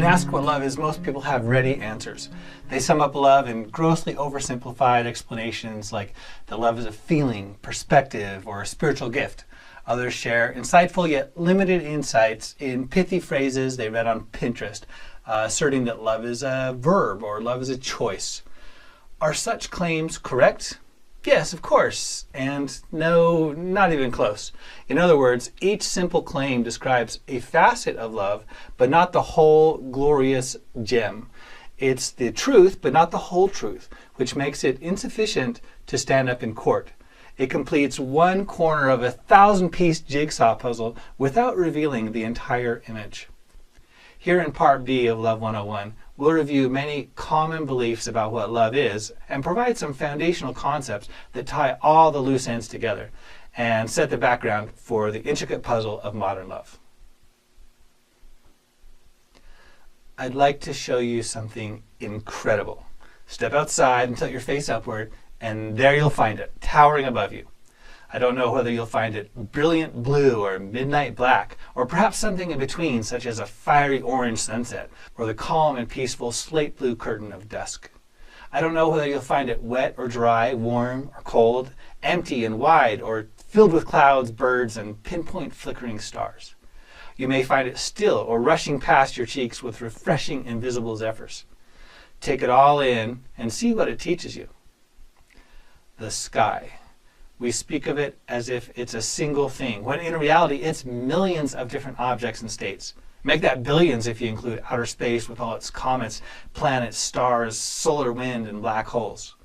When asked what love is, most people have ready answers. They sum up love in grossly oversimplified explanations like that love is a feeling, perspective, or a spiritual gift. Others share insightful yet limited insights in pithy phrases they read on Pinterest, asserting that love is a verb or love is a choice. Are such claims correct? Yes, of course, and no, not even close. In other words, each simple claim describes a facet of love, but not the whole glorious gem. It's the truth, but not the whole truth, which makes it insufficient to stand up in court. It completes one corner of a 1,000-piece jigsaw puzzle without revealing the entire image. Here in Part B of Love 101, we'll review many common beliefs about what love is and provide some foundational concepts that tie all the loose ends together and set the background for the intricate puzzle of modern love. I'd like to show you something incredible. Step outside and tilt your face upward, and there you'll find it, towering above you. I don't know whether you'll find it brilliant blue or midnight black, or perhaps something in between, such as a fiery orange sunset, or the calm and peaceful slate blue curtain of dusk. I don't know whether you'll find it wet or dry, warm or cold, empty and wide, or filled with clouds, birds, and pinpoint flickering stars. You may find it still or rushing past your cheeks with refreshing invisible zephyrs. Take it all in and see what it teaches you. The sky. We speak of it as if it's a single thing, when in reality it's millions of different objects and states. Make that billions if you include outer space with all its comets, planets, stars, solar wind, and black holes.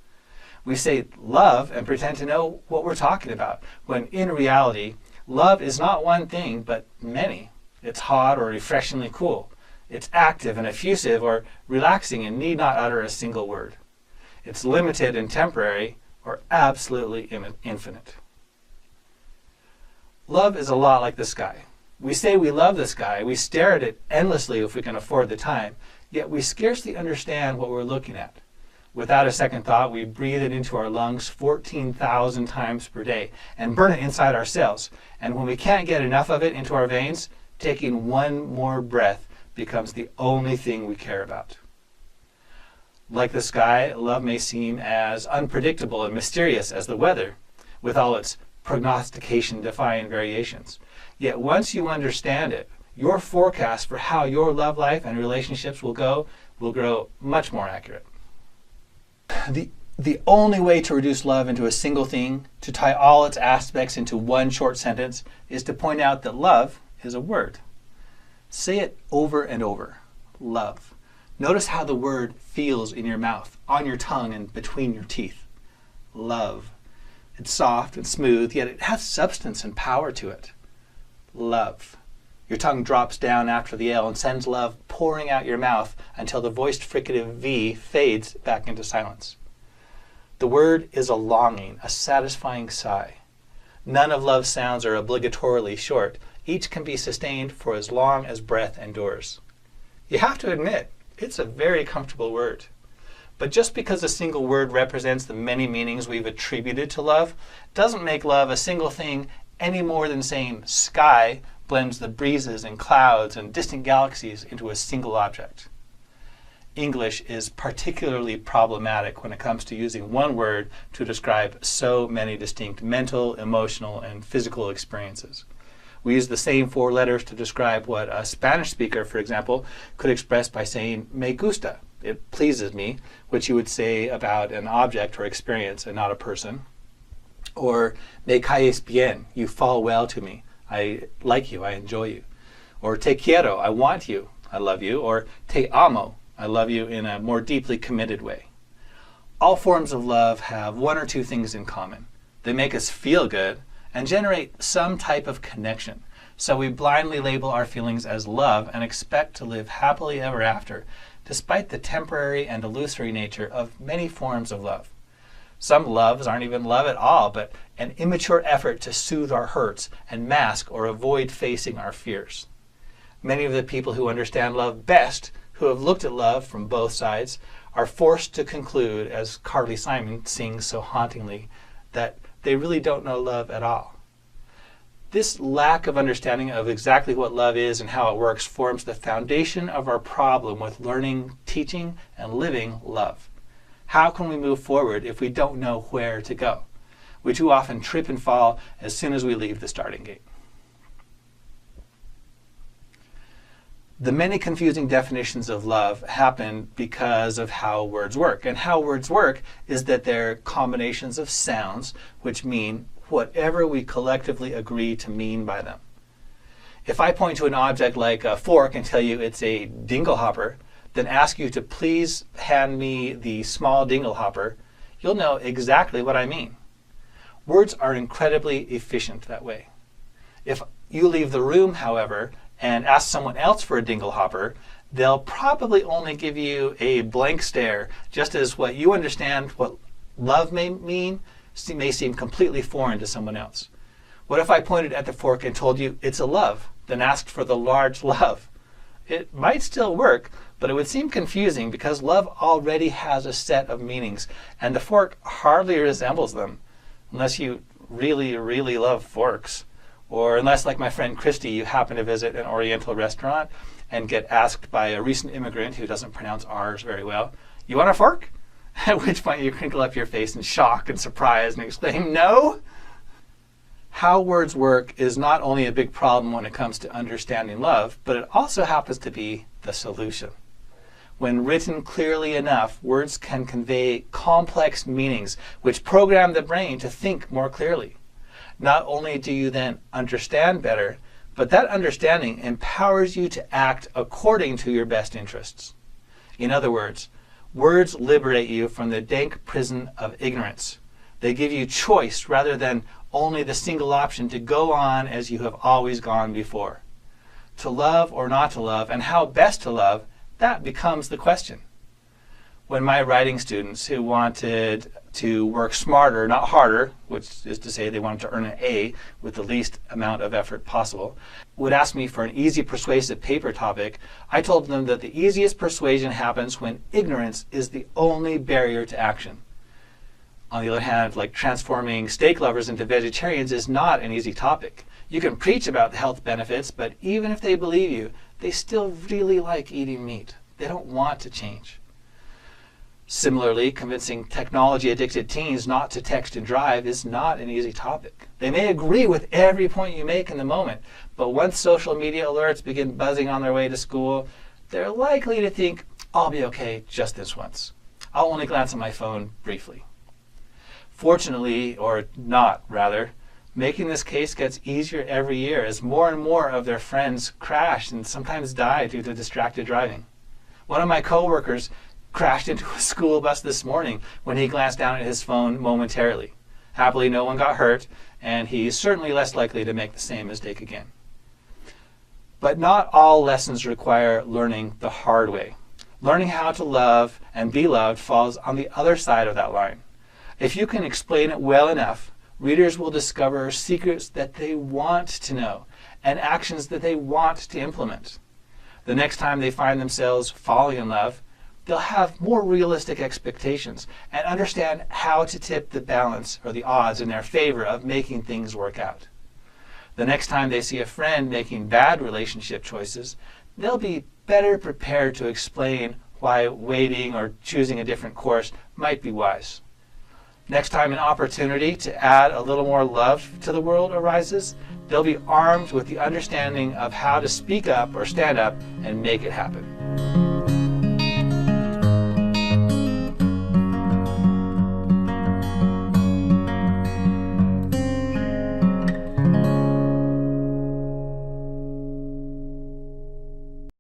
We say love and pretend to know what we're talking about, when in reality, love is not one thing, but many. It's hot or refreshingly cool. It's active and effusive or relaxing and need not utter a single word. It's limited and temporary, or absolutely infinite. Love is a lot like the sky. We say we love the sky, we stare at it endlessly if we can afford the time, yet we scarcely understand what we're looking at. Without a second thought, we breathe it into our lungs 14,000 times per day and burn it inside our cells. And when we can't get enough of it into our veins, taking one more breath becomes the only thing we care about. Like the sky, love may seem as unpredictable and mysterious as the weather, with all its prognostication-defying variations. Yet once you understand it, your forecast for how your love life and relationships will grow much more accurate. The only way to reduce love into a single thing, to tie all its aspects into one short sentence, is to point out that love is a word. Say it over and over. Love. Notice how the word feels in your mouth, on your tongue, and between your teeth. Love. It's soft and smooth, yet it has substance and power to it. Love. Your tongue drops down after the L and sends love pouring out your mouth until the voiced fricative V fades back into silence. The word is a longing, a satisfying sigh. None of love's sounds are obligatorily short. Each can be sustained for as long as breath endures. You have to admit, it's a very comfortable word. But just because a single word represents the many meanings we've attributed to love doesn't make love a single thing any more than saying sky blends the breezes and clouds and distant galaxies into a single object. English is particularly problematic when it comes to using one word to describe so many distinct mental, emotional, and physical experiences. We use the same four letters to describe what a Spanish speaker, for example, could express by saying me gusta, it pleases me, which you would say about an object or experience and not a person. Or me caes bien, you fall well to me, I like you, I enjoy you. Or te quiero, I want you, I love you. Or te amo, I love you in a more deeply committed way. All forms of love have one or two things in common. They make us feel good and generate some type of connection. So we blindly label our feelings as love and expect to live happily ever after, despite the temporary and illusory nature of many forms of love. Some loves aren't even love at all, but an immature effort to soothe our hurts and mask or avoid facing our fears. Many of the people who understand love best, who have looked at love from both sides, are forced to conclude, as Carly Simon sings so hauntingly, that they really don't know love at all. This lack of understanding of exactly what love is and how it works forms the foundation of our problem with learning, teaching, and living love. How can we move forward if we don't know where to go? We too often trip and fall as soon as we leave the starting gate. The many confusing definitions of love happen because of how words work. And how words work is that they're combinations of sounds which mean whatever we collectively agree to mean by them. If I point to an object like a fork and tell you it's a dinglehopper, then ask you to please hand me the small dinglehopper, you'll know exactly what I mean. Words are incredibly efficient that way. If you leave the room, however, and ask someone else for a dinglehopper, they'll probably only give you a blank stare, just as what you understand what love may mean may seem completely foreign to someone else. What if I pointed at the fork and told you it's a love, then asked for the large love? It might still work, but it would seem confusing because love already has a set of meanings, and the fork hardly resembles them, unless you really, really love forks. Or unless, like my friend Christy, you happen to visit an Oriental restaurant and get asked by a recent immigrant who doesn't pronounce R's very well, "You want a fork?" At which point you crinkle up your face in shock and surprise and exclaim, "No!" How words work is not only a big problem when it comes to understanding love, but it also happens to be the solution. When written clearly enough, words can convey complex meanings which program the brain to think more clearly. Not only do you then understand better, but that understanding empowers you to act according to your best interests. In other words, words liberate you from the dank prison of ignorance. They give you choice rather than only the single option to go on as you have always gone before. To love or not to love, and how best to love, that becomes the question. When my writing students who wanted to work smarter, not harder, which is to say they wanted to earn an A with the least amount of effort possible, would ask me for an easy persuasive paper topic, I told them that the easiest persuasion happens when ignorance is the only barrier to action. On the other hand, like transforming steak lovers into vegetarians is not an easy topic. You can preach about the health benefits, but even if they believe you, they still really like eating meat. They don't want to change. Similarly, convincing technology-addicted teens not to text and drive is not an easy topic. They may agree with every point you make in the moment, but once social media alerts begin buzzing on their way to school, they're likely to think, "I'll be okay just this once. I'll only glance at my phone briefly." Fortunately, or not rather, making this case gets easier every year as more and more of their friends crash and sometimes die due to distracted driving. One of my coworkers crashed into a school bus this morning when he glanced down at his phone momentarily. Happily, no one got hurt, and he's certainly less likely to make the same mistake again. But not all lessons require learning the hard way. Learning how to love and be loved falls on the other side of that line. If you can explain it well enough, readers will discover secrets that they want to know and actions that they want to implement. The next time they find themselves falling in love, they'll have more realistic expectations and understand how to tip the balance or the odds in their favor of making things work out. The next time they see a friend making bad relationship choices, they'll be better prepared to explain why waiting or choosing a different course might be wise. Next time an opportunity to add a little more love to the world arises, they'll be armed with the understanding of how to speak up or stand up and make it happen.